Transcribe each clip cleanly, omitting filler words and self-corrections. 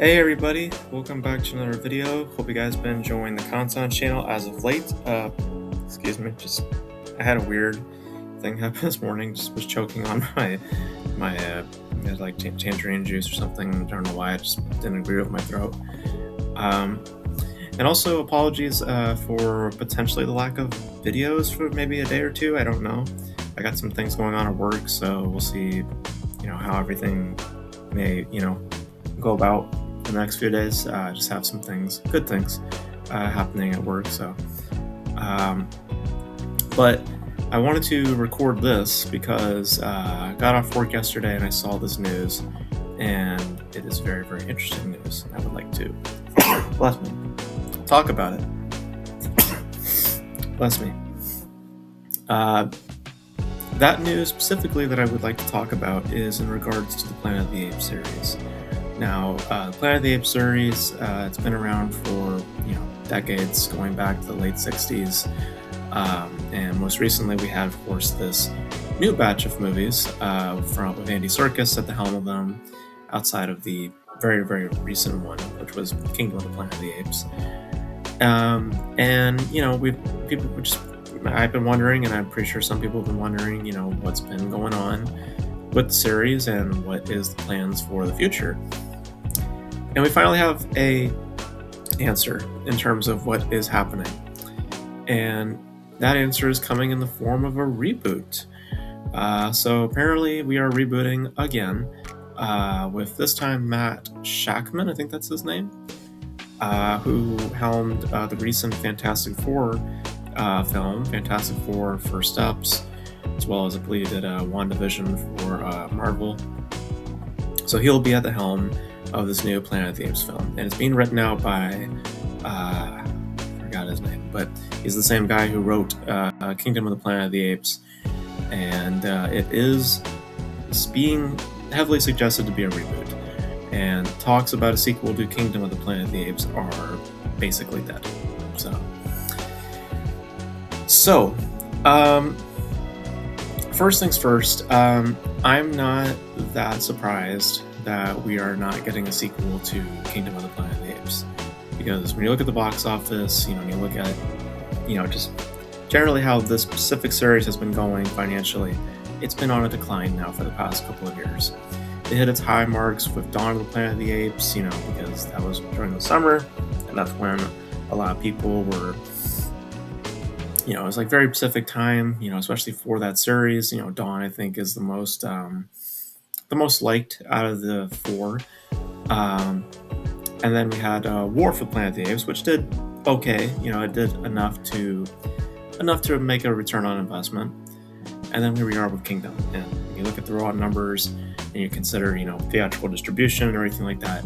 Hey everybody, welcome back to another video. Hope you guys been enjoying the content channel as of late. Excuse me, I had a weird thing happen this morning. Just was choking on my like tangerine juice or something. I don't know why. I just didn't agree with my throat. And also apologies for potentially the lack of videos for maybe a day or two. I don't know. I got some things going on at work, so we'll see. How everything may go about the next few days. Just have some good things happening at work. So, but I wanted to record this because I got off work yesterday and I saw this news, and it is very, very interesting news. I would like to bless me talk about it. Bless me. That news specifically that I would like to talk about is in regards to the Planet of the Apes series. Now, the Planet of the Apes series, it's been around for decades, going back to the late 60s. And most recently we had, of course, this new batch of movies with Andy Serkis at the helm of them, outside of the very, very recent one, which was Kingdom of the Planet of the Apes. I've been wondering, and I'm pretty sure some people have been wondering, what's been going on with the series and what is the plans for the future. And we finally have a answer in terms of what is happening. And that answer is coming in the form of a reboot. So apparently we are rebooting again, with this time Matt Shakman, I think that's his name, who helmed the recent Fantastic Four film, Fantastic Four First Steps, as well as I believe did WandaVision for Marvel. So he'll be at the helm of this new Planet of the Apes film, and it's being written out by I forgot his name, but he's the same guy who wrote Kingdom of the Planet of the Apes, and it's being heavily suggested to be a reboot, and talks about a sequel to Kingdom of the Planet of the Apes are basically dead. So, first things first, I'm not that surprised that we are not getting a sequel to Kingdom of the Planet of the Apes, because when you look at the box office, and you look at, just generally how this specific series has been going financially, it's been on a decline now for the past couple of years. It hit its high marks with Dawn of the Planet of the Apes, because that was during the summer, and that's when a lot of people were, it was like very specific time, especially for that series. Dawn, I think, is the most liked out of the four. And then we had War for the Planet of the Apes, which did okay. It did enough to make a return on investment. And then here we are with Kingdom. And when you look at the raw numbers and you consider, theatrical distribution and everything like that,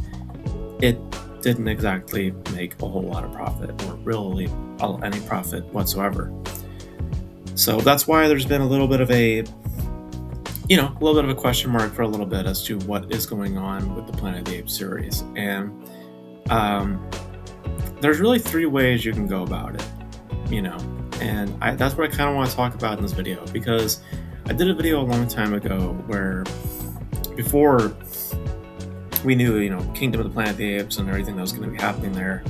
it didn't exactly make a whole lot of profit, or really any profit whatsoever. So that's why there's been a little bit of a question mark for a little bit as to what is going on with the Planet of the Apes series. And there's really three ways you can go about it, and that's what I kind of want to talk about in this video, because I did a video a long time ago where, before we knew, Kingdom of the Planet of the Apes and everything that was going to be happening there,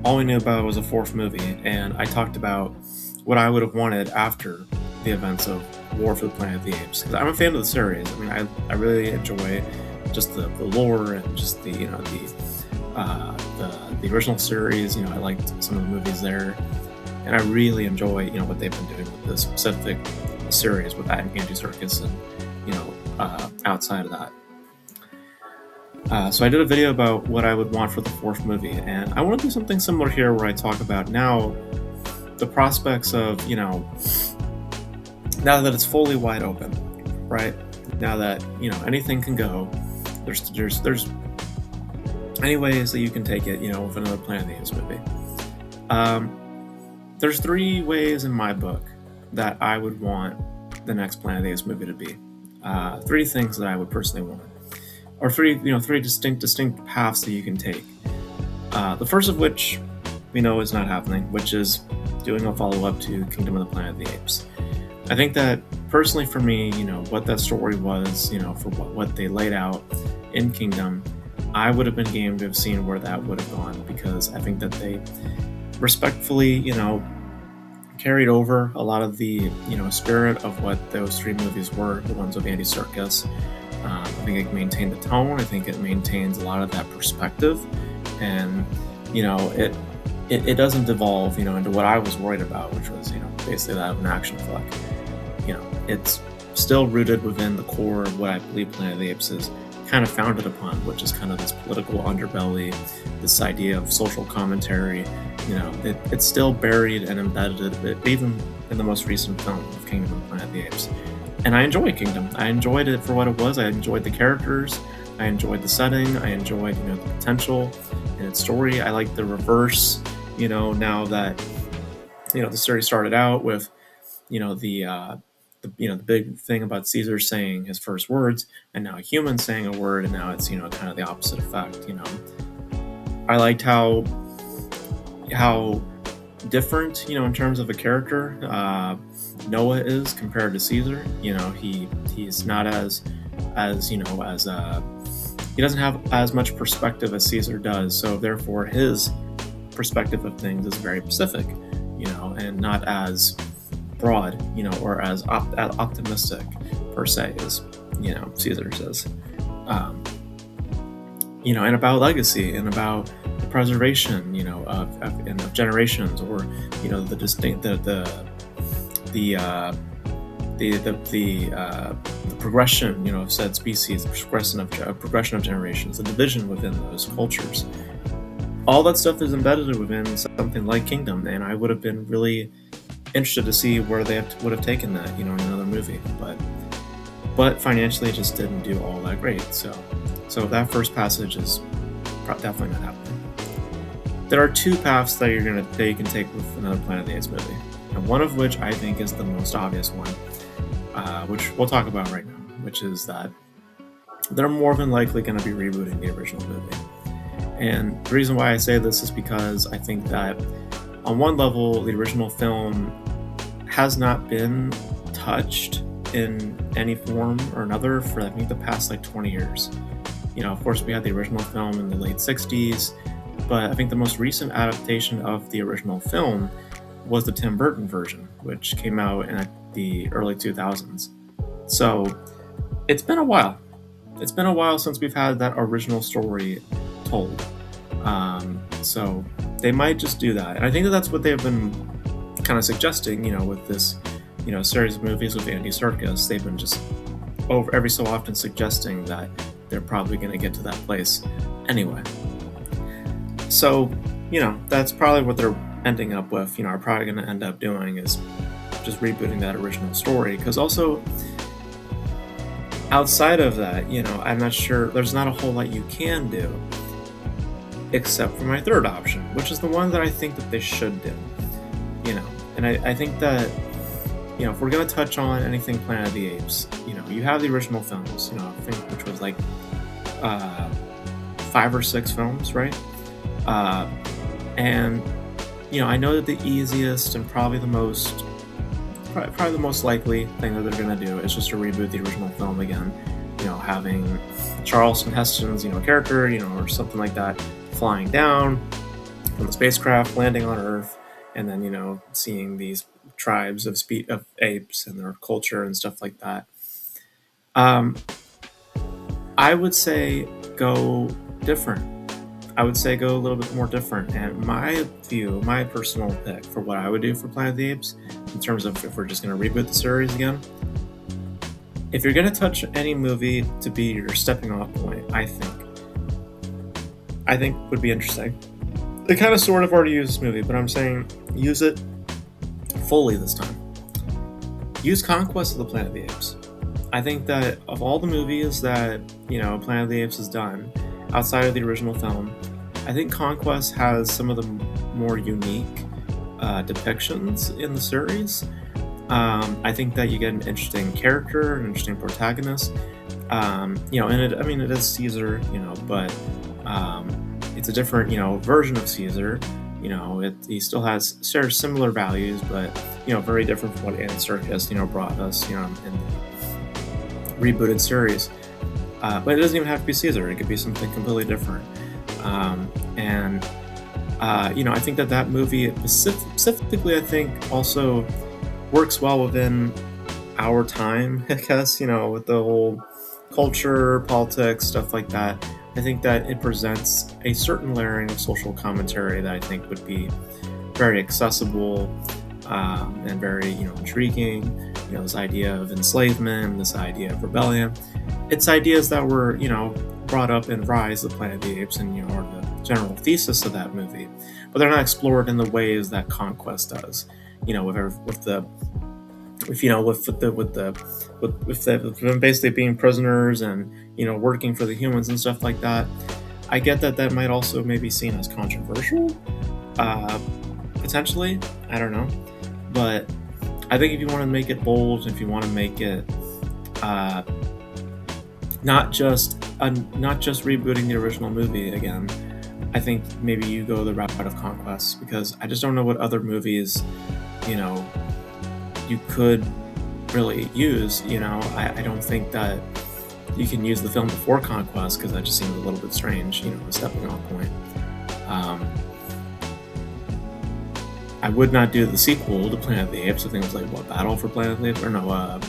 all we knew about was a fourth movie, and I talked about what I would have wanted after the events of War for the Planet of the Apes, because I'm a fan of the series. I mean, I really enjoy just the lore and just the original series. I liked some of the movies there, and I really enjoy what they've been doing with this specific series with Andy Serkis and outside of that. So I did a video about what I would want for the fourth movie, and I want to do something similar here, where I talk about now the prospects of, now that it's fully wide open, right? Now that, anything can go, there's any ways that you can take it, with another Planet of the Apes movie. There's three ways in my book that I would want the next Planet of the Apes movie to be. Three things that I would personally want. Or three distinct paths that you can take. The first of which we know is not happening, which is doing a follow-up to Kingdom of the Planet of the Apes. I think that, personally for me, what that story was, for what they laid out in Kingdom, I would have been game to have seen where that would have gone, because I think that they respectfully, carried over a lot of the spirit of what those three movies were, the ones with Andy Serkis. I think it maintained the tone. I think it maintains a lot of that perspective, and it doesn't devolve into what I was worried about, which was basically that of an action flick. It's still rooted within the core of what I believe Planet of the Apes is kind of founded upon, which is kind of this political underbelly, this idea of social commentary. It's still buried and embedded, even in the most recent film of Kingdom of the Planet of the Apes. And I enjoy Kingdom. I enjoyed it for what it was. I enjoyed the characters. I enjoyed the setting. I enjoyed the potential in its story. I like the reverse. Now that the series started out with the big thing about Caesar saying his first words, and now a human saying a word, and now it's kind of the opposite effect. I liked how different in terms of a character Noah is compared to Caesar. He's not as he doesn't have as much perspective as Caesar does, so therefore his perspective of things is very specific, and not as broad, or as optimistic per se as Caesar's is. And about legacy and about the preservation, of generations, or the distinct the progression, of said species, the progression of generations, the division within those cultures. All that stuff is embedded within something like Kingdom, and I would have been really interested to see where they would have taken that, in another movie. But financially, it just didn't do all that great. So that first passage is definitely not happening. There are two paths that you can take with another Planet of the Apes movie, and one of which I think is the most obvious one, which we'll talk about right now, which is that they're more than likely going to be rebooting the original movie. And the reason why I say this is because I think that on one level, the original film has not been touched in any form or another for, I think, the past 20 years. Of course, we had the original film in the late 60s, but I think the most recent adaptation of the original film was the Tim Burton version, which came out in the early 2000s. So it's been a while. It's been a while since we've had that original story told. So they might just do that. And I think that's what they've been kind of suggesting, with this, series of movies with Andy Serkis. They've been just every so often suggesting that they're probably going to get to that place anyway. So, that's probably what they're ending up with, are probably going to end up doing is just rebooting that original story. Because also, outside of that, I'm not sure, there's not a whole lot you can do, except for my third option, which is the one that I think that they should do. And I think that, if we're going to touch on anything Planet of the Apes, you have the original films, I think, which was 5 or 6 films, right? And, I know that the easiest and probably the most likely thing that they're going to do is just to reboot the original film again, having Charlton Heston's, character, or something like that, flying down from the spacecraft, landing on Earth, and then, seeing these tribes of apes and their culture and stuff like that. I would say go different. I would say go a little bit more different. And my personal pick for what I would do for Planet of the Apes, in terms of if we're just going to reboot the series again, if you're going to touch any movie to be your stepping off point, I think would be interesting. They kind of sort of already used this movie, but I'm saying use it fully this time. Use Conquest of the Planet of the Apes. I think that of all the movies that, Planet of the Apes has done, outside of the original film, I think Conquest has some of the more unique depictions in the series. I think that you get an interesting character, an interesting protagonist. And it is Caesar, but it's a different, version of Caesar. He still shares similar values, but very different from what Andy Serkis, brought us, in the rebooted series. But it doesn't even have to be Caesar. It could be something completely different. And I think that movie specifically, I think also works well within our time, I guess, with the whole culture, politics, stuff like that. I think that it presents a certain layering of social commentary that I think would be very accessible, and very, intriguing. This idea of enslavement, this idea of rebellion. It's ideas that were, brought up in Rise, the Planet of the Apes, and, are the general thesis of that movie. But they're not explored in the ways that Conquest does. With them basically being prisoners and working for the humans and stuff like that. I get that might also maybe seen as controversial, potentially. I don't know, but I think if you want to make it bold, if you want to make it not just rebooting the original movie again, I think maybe you go the route of Conquest, because I just don't know what other movies you could really use. I don't think that you can use the film before Conquest, because that just seems a little bit strange, a stepping off point. I would not do the sequel to Planet of the Apes. I think it was like Battle for Planet of the Apes, or no,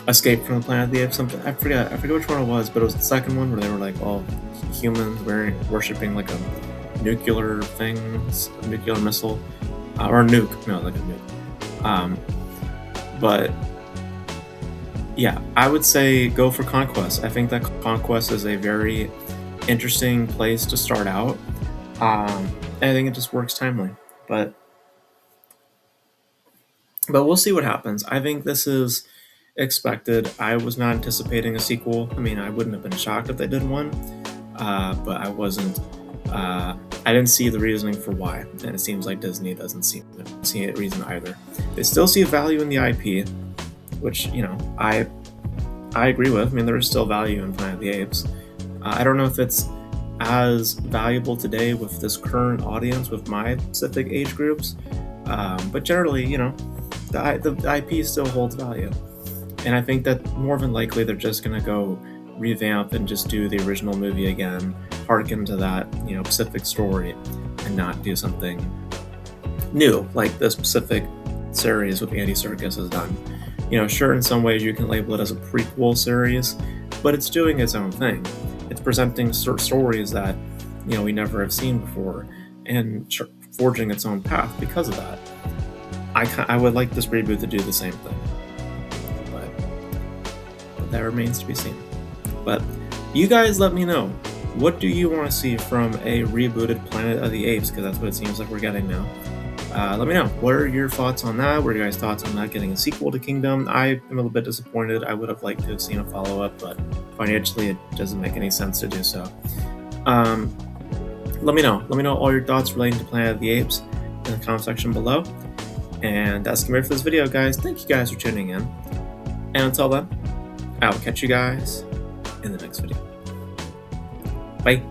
Escape from the Planet of the Apes. Something I forget which one it was, but it was the second one where they were like all humans worshipping like a nuclear missile, or a nuke, no, like a nuke. But yeah, I would say go for Conquest. I think that Conquest is a very interesting place to start out. And I think it just works timely. But we'll see what happens. I think this is expected. I was not anticipating a sequel. I mean, I wouldn't have been shocked if they did one, but I wasn't. I didn't see the reasoning for why, and it seems like Disney doesn't see a reason either. They still see value in the IP, which I agree with. I mean, there is still value in Planet of the Apes. I don't know if it's as valuable today with this current audience, with my specific age groups, but generally, the IP still holds value, and I think that more than likely they're just gonna go revamp and just do the original movie again, harken to that specific story, and not do something new like the specific series with Andy Serkis has done. Sure, in some ways you can label it as a prequel series, but it's doing its own thing. It's presenting stories that we never have seen before, and forging its own path because of that. I would like this reboot to do the same thing, but that remains to be seen. But you guys let me know, what do you want to see from a rebooted Planet of the Apes, because that's what it seems like we're getting now. Let me know, what are your thoughts on that? What are your guys' thoughts on not getting a sequel to Kingdom? I am a little bit disappointed. I would have liked to have seen a follow-up, but financially it doesn't make any sense to do so. Let me know all your thoughts relating to Planet of the Apes in the comment section below. And that's gonna be it for this video, guys. Thank you guys for tuning in. And until then, I will catch you guys in the next video. Bye.